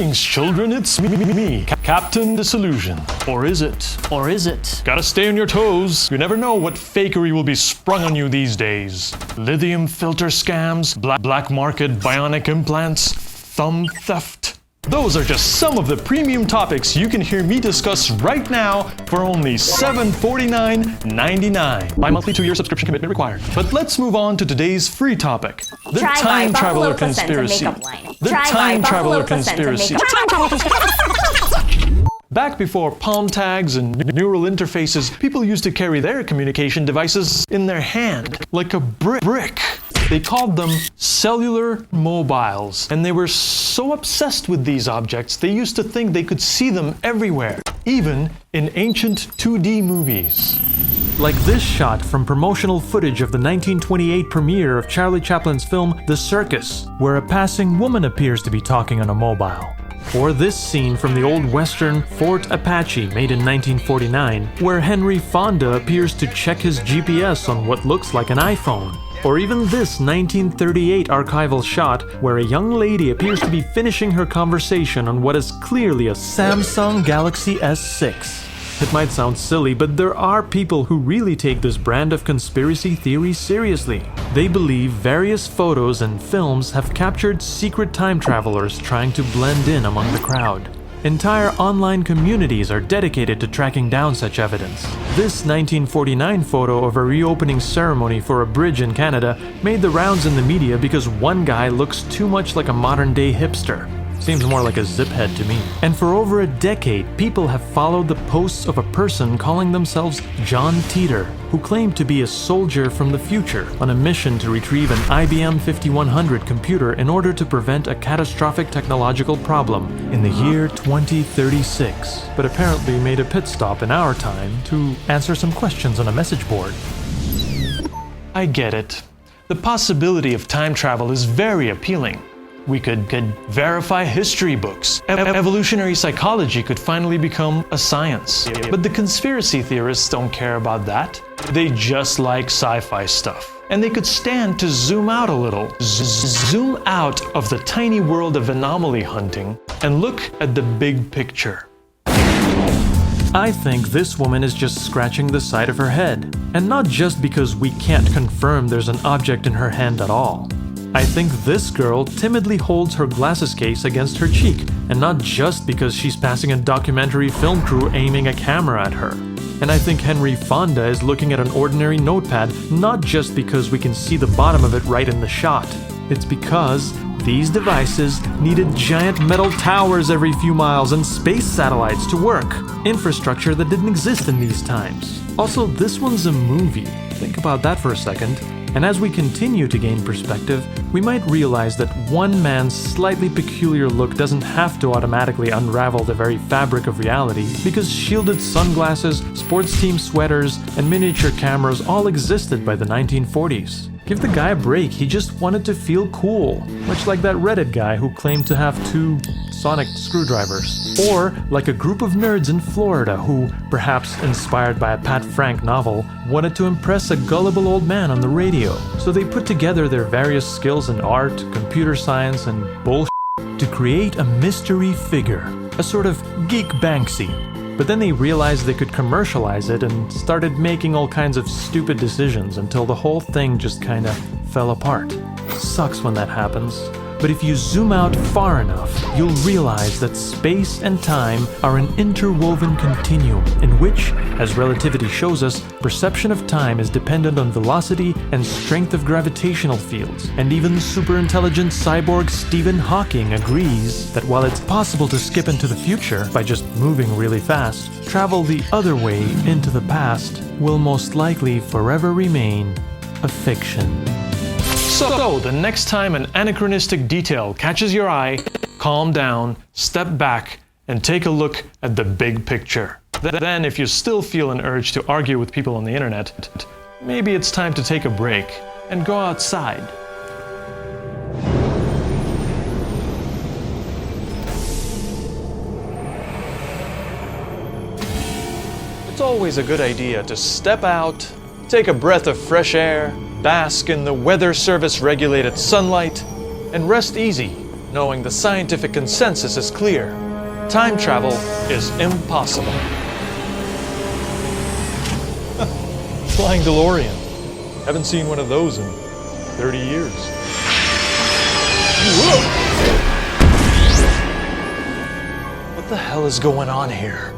Greetings, children, it's me, Captain Disillusion. Or is it? Or is it? Gotta stay on your toes. You never know what fakery will be sprung on you these days. Lithium filter scams, black market bionic implants, thumb theft. Those are just some of the premium topics you can hear me discuss right now for only $749.99. Bi-monthly 2-year subscription commitment required. But let's move on to today's free topic. The time traveler conspiracy. The time traveler conspiracy. Back before palm tags and neural interfaces, people used to carry their communication devices in their hand, like a brick. They called them cellular mobiles, and they were so obsessed with these objects, they used to think they could see them everywhere, even in ancient 2D movies. Like this shot from promotional footage of the 1928 premiere of Charlie Chaplin's film The Circus, where a passing woman appears to be talking on a mobile. Or this scene from the old western Fort Apache, made in 1949, where Henry Fonda appears to check his GPS on what looks like an iPhone. Or even this 1938 archival shot where a young lady appears to be finishing her conversation on what is clearly a Samsung Galaxy S6. It might sound silly, but there are people who really take this brand of conspiracy theory seriously. They believe various photos and films have captured secret time travelers trying to blend in among the crowd. Entire online communities are dedicated to tracking down such evidence. This 1949 photo of a reopening ceremony for a bridge in Canada made the rounds in the media because one guy looks too much like a modern-day hipster. Seems more like a zip head to me. And for over a decade, people have followed the posts of a person calling themselves John Teeter, who claimed to be a soldier from the future on a mission to retrieve an IBM 5100 computer in order to prevent a catastrophic technological problem in the year 2036, but apparently made a pit stop in our time to answer some questions on a message board. I get it. The possibility of time travel is very appealing. We could verify history books. Evolutionary psychology could finally become a science. But the conspiracy theorists don't care about that. They just like sci-fi stuff. And they could stand to zoom out a little. Zoom out of the tiny world of anomaly hunting and look at the big picture. I think this woman is just scratching the side of her head. And not just because we can't confirm there's an object in her hand at all. I think this girl timidly holds her glasses case against her cheek, and not just because she's passing a documentary film crew aiming a camera at her. And I think Henry Fonda is looking at an ordinary notepad, not just because we can see the bottom of it right in the shot. It's because these devices needed giant metal towers every few miles and space satellites to work, infrastructure that didn't exist in these times. Also, this one's a movie. Think about that for a second. And as we continue to gain perspective, we might realize that one man's slightly peculiar look doesn't have to automatically unravel the very fabric of reality, because shielded sunglasses, sports team sweaters, and miniature cameras all existed by the 1940s. Give the guy a break, he just wanted to feel cool. Much like that Reddit guy who claimed to have 2 sonic screwdrivers. Or like a group of nerds in Florida who, perhaps inspired by a Pat Frank novel, wanted to impress a gullible old man on the radio. So they put together their various skills in art, computer science, and bullshit to create a mystery figure. A sort of geek Banksy. But then they realized they could commercialize it and started making all kinds of stupid decisions until the whole thing just kinda fell apart. Sucks when that happens. But if you zoom out far enough, you'll realize that space and time are an interwoven continuum in which, as relativity shows us, perception of time is dependent on velocity and strength of gravitational fields. And even superintelligent cyborg Stephen Hawking agrees that while it's possible to skip into the future by just moving really fast, travel the other way into the past will most likely forever remain a fiction. So, the next time an anachronistic detail catches your eye, calm down, step back, and take a look at the big picture. Then, if you still feel an urge to argue with people on the internet, maybe it's time to take a break and go outside. It's always a good idea to step out, take a breath of fresh air, bask in the Weather Service regulated sunlight, and rest easy knowing the scientific consensus is clear. Time travel is impossible. Flying DeLorean. Haven't seen one of those in 30 years. Whoa! What the hell is going on here?